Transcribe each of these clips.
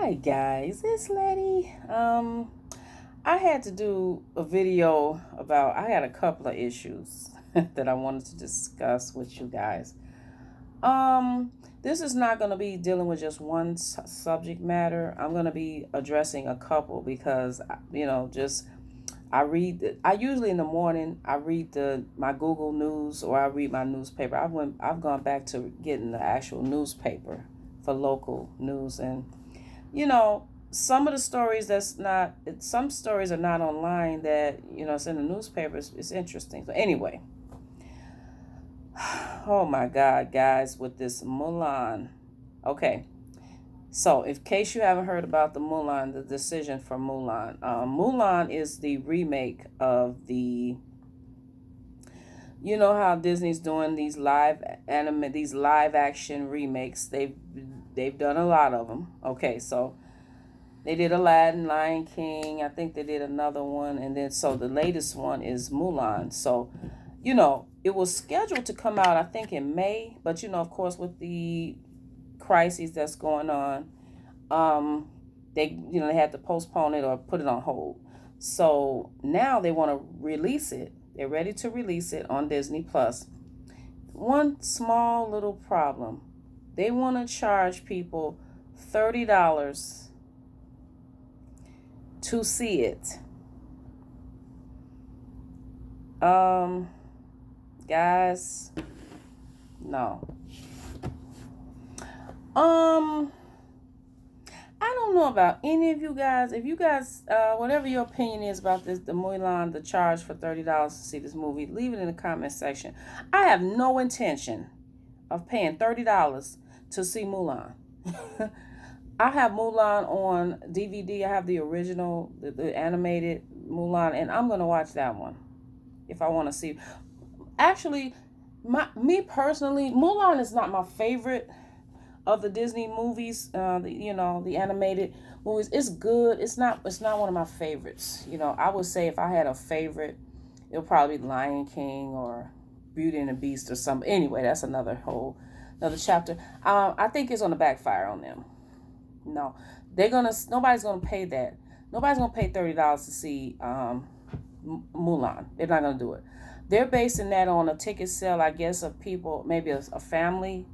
Hi guys, it's Letty. I had to do a video about I had a couple of issues that I wanted to discuss with you guys. This is not going to be dealing with just one subject matter. I'm going to be addressing a couple because just I usually in the morning I read the my Google News or I read my newspaper. I've gone back to getting the actual newspaper for local news, and some of the stories some stories are not online that it's in the newspapers. It's interesting. So anyway, oh my God, guys, with this Mulan. Okay, so in case you haven't heard about the decision for Mulan, Mulan is the remake of the. You know how Disney's doing these live action remakes. They've done a lot of them. Okay, so they did Aladdin, Lion King. I think they did another one, and then so the latest one is Mulan. So, it was scheduled to come out I think in May, but of course with the crises that's going on, they had to postpone it or put it on hold. So now they want to release it. They're ready to release it on Disney Plus. One small little problem. They want to charge people $30 to see it. Guys, no. I don't know about any of you guys. If you guys, whatever your opinion is about this, the Mulan, the charge for $30 to see this movie, leave it in the comment section. I have no intention of paying $30 to see Mulan. I have Mulan on DVD. I have the original, the animated Mulan, and I'm gonna watch that one if I want to see. Actually, me personally, Mulan is not my favorite of the Disney movies. The animated movies. It's good. It's not one of my favorites. I would say if I had a favorite, it'll probably be Lion King or Beauty and the Beast or something. Anyway, that's another chapter. I think it's gonna backfire on them. No, nobody's gonna pay that. Nobody's gonna pay $30 to see Mulan. They're not gonna do it. They're basing that on a ticket sale, I guess, of people, maybe a family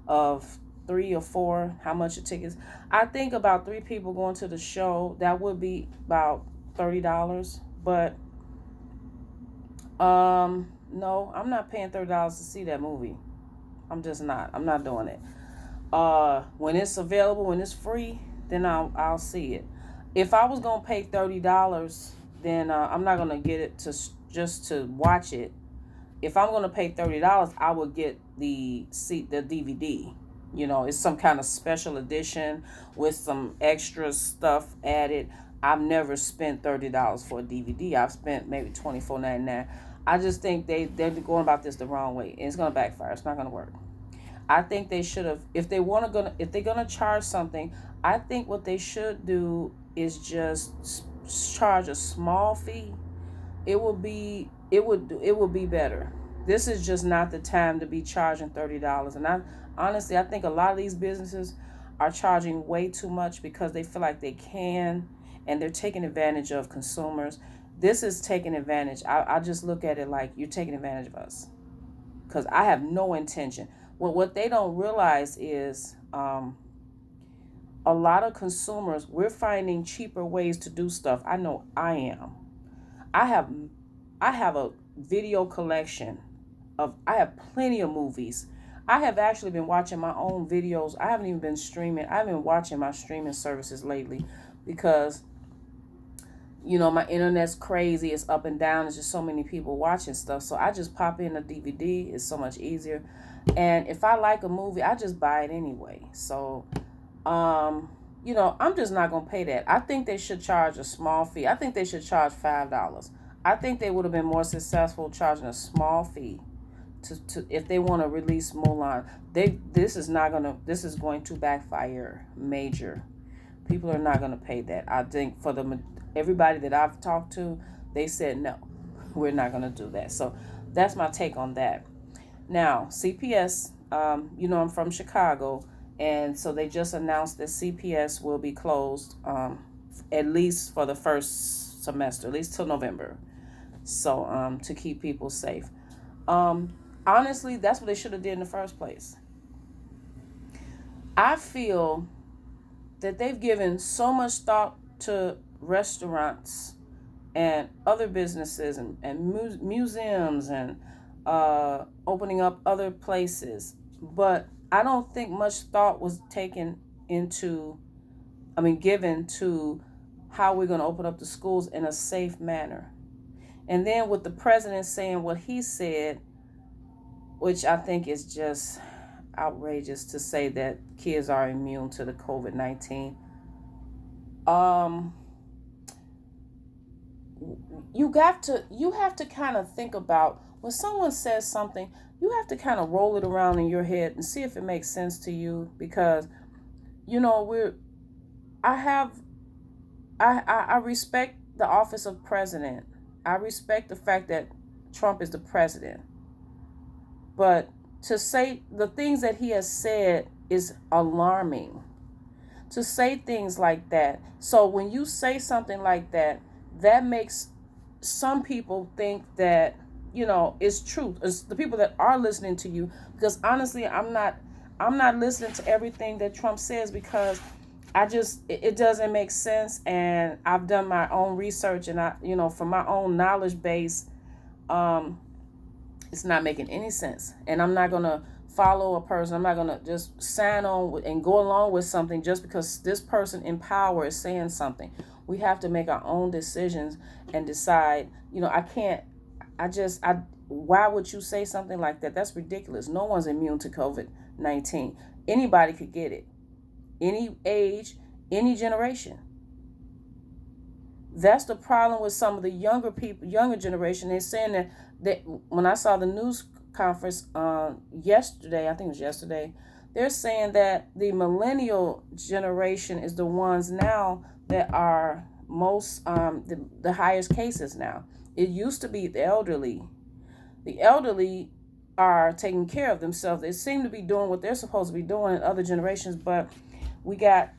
of 3 or 4. How much a ticket? I think about 3 people going to the show. That would be about $30. But no, I'm not paying $30 to see that movie. I'm just not. I'm not doing it. When it's available, when it's free, then I'll see it. If I was gonna pay $30, then I'm not gonna get it just to watch it. If I'm gonna pay $30, I would get the DVD. It's some kind of special edition with some extra stuff added. I've never spent $30 for a DVD. I've spent maybe $24.99. I just think they're going about this the wrong way, and it's gonna backfire. It's not gonna work. I think they should have, if they're gonna charge something, I think what they should do is just charge a small fee. It would be better. This is just not the time to be charging $30. And I think a lot of these businesses are charging way too much because they feel like they can, and they're taking advantage of consumers. This is taking advantage. I just look at it like you're taking advantage of us, because I have no intention. Well, what they don't realize is a lot of consumers, we're finding cheaper ways to do stuff. I know I am. I have I have a video collection I have plenty of movies. I have actually been watching my own videos. I haven't even been streaming. I've been watching my streaming services lately because my internet's crazy. It's up and down. There's just so many people watching stuff. So I just pop in a DVD. It's so much easier. And if I like a movie, I just buy it anyway. So, I'm just not going to pay that. I think they should charge a small fee. I think they should charge $5. I think they would have been more successful charging a small fee to if they want to release Mulan. This is going to backfire major. People are not going to pay that. I think for everybody that I've talked to, they said no, we're not going to do that. So that's my take on that. Now, CPS, I'm from Chicago, And so they just announced that CPS will be closed, at least for the first semester, at least till November. So to keep people safe. Honestly, that's what they should have did in the first place. I feel that they've given so much thought to restaurants and other businesses and museums and opening up other places. But I don't think much thought was given to how we're going to open up the schools in a safe manner. And then with the president saying what he said, which I think is just outrageous to say that kids are immune to the COVID-19. You have to kind of think about when someone says something, you have to kind of roll it around in your head and see if it makes sense to you, because I have I respect the office of president. I respect the fact that Trump is the president. But to say the things that he has said is alarming. To say things like that. So when you say something like that, that makes some people think that, it's truth. It's the people that are listening to you. Because honestly, I'm not listening to everything that Trump says, because it doesn't make sense. And I've done my own research, and from my own knowledge base, it's not making any sense. And I'm not going to follow a person. I'm not going to just sign on and go along with something just because this person in power is saying something. We have to make our own decisions and decide, why would you say something like that? That's ridiculous. No one's immune to COVID-19. Anybody could get it. Any age, any generation. That's the problem with some of the younger generation. They're saying that when I saw the news conference yesterday, I think it was yesterday, they're saying that the millennial generation is the ones now that are most the highest cases now. It used to be the elderly. The elderly are taking care of themselves. They seem to be doing what they're supposed to be doing in other generations, but we got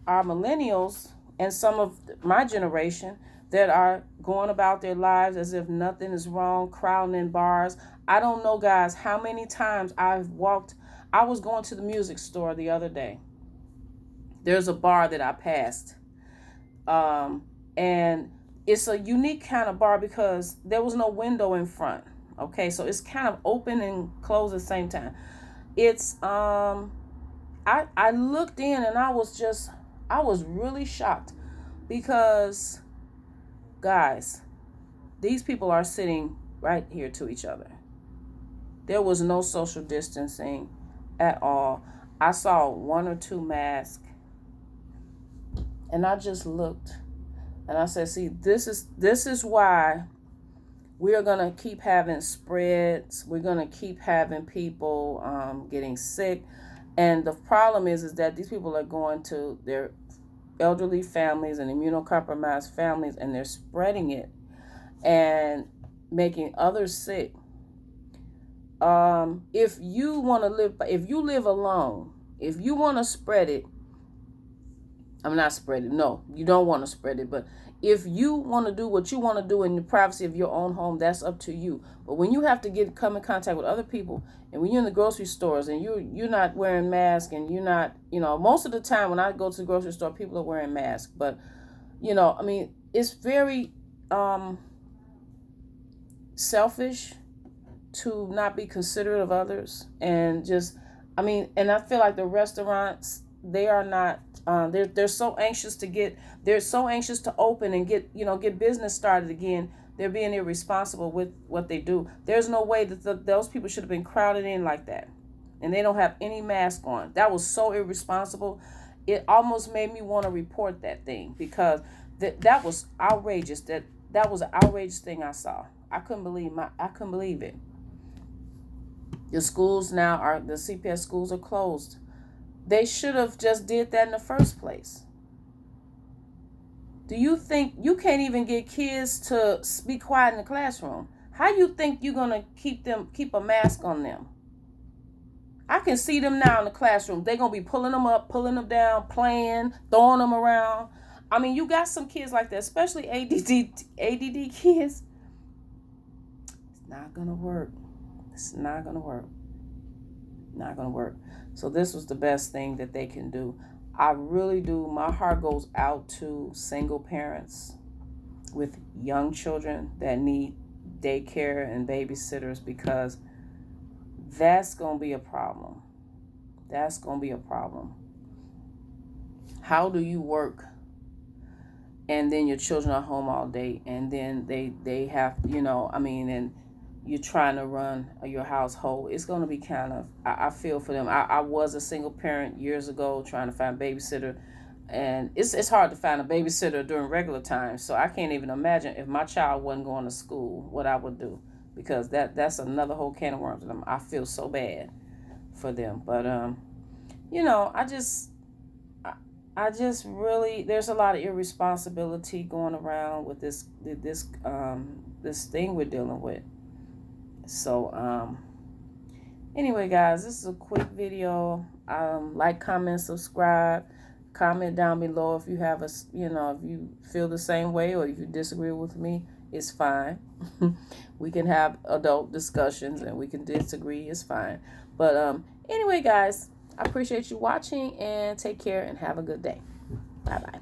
our millennials and some of my generation that are going about their lives as if nothing is wrong, crowding in bars. I don't know, guys, how many times I was going to the music store the other day. There's a bar that I passed. And it's a unique kind of bar because there was no window in front. Okay, so it's kind of open and closed at the same time. It's I looked in and I was really shocked, because guys, these people are sitting right here to each other. There was no social distancing at all. I saw one or two masks, and I just looked and I said, see, this is why we're going to keep having spreads. We're going to keep having people getting sick. And the problem is that these people are going to their elderly families and immunocompromised families, and they're spreading it and making others sick. If you live alone, if you want to spread it, no, you don't want to spread it, but if you want to do what you want to do in the privacy of your own home, that's up to you. But when you have to come in contact with other people, and when you're in the grocery stores and you're not wearing masks, and you're not, most of the time when I go to the grocery store, people are wearing masks. But, it's very selfish to not be considerate of others, and and I feel like the restaurants, they are not. They're so anxious to open and get business started again. They're being irresponsible with what they do. There's no way that those people should have been crowded in like that, and they don't have any mask on. That was so irresponsible. It almost made me want to report that thing, because that was outrageous. That was an outrageous thing I saw. I couldn't believe it. The schools now the CPS schools are closed. They should have just did that in the first place. Do you think you can't even get kids to be quiet in the classroom? How you think you're going to keep a mask on them? I can see them now in the classroom. They're going to be pulling them up, pulling them down, playing, throwing them around. I mean, you got some kids like that, especially ADD kids. It's not going to work. It's not going to work. Not going to work. So this was the best thing that they can do. I really do. My heart goes out to single parents with young children that need daycare and babysitters, because that's going to be a problem. That's going to be a problem. How do you work and then your children are home all day, and then they have, and you're trying to run your household? It's going to be kind of, I feel for them. I was a single parent years ago trying to find a babysitter, and it's hard to find a babysitter during regular times. So I can't even imagine if my child wasn't going to school, what I would do, because that's another whole can of worms. I feel so bad for them. But I just really, there's a lot of irresponsibility going around with this thing we're dealing with. So anyway, guys, this is a quick video. Like, comment, subscribe. Comment down below if you have if you feel the same way, or if you disagree with me. It's fine. We can have adult discussions, and we can disagree. It's fine. But anyway, guys, I appreciate you watching, and take care and have a good day. Bye-bye.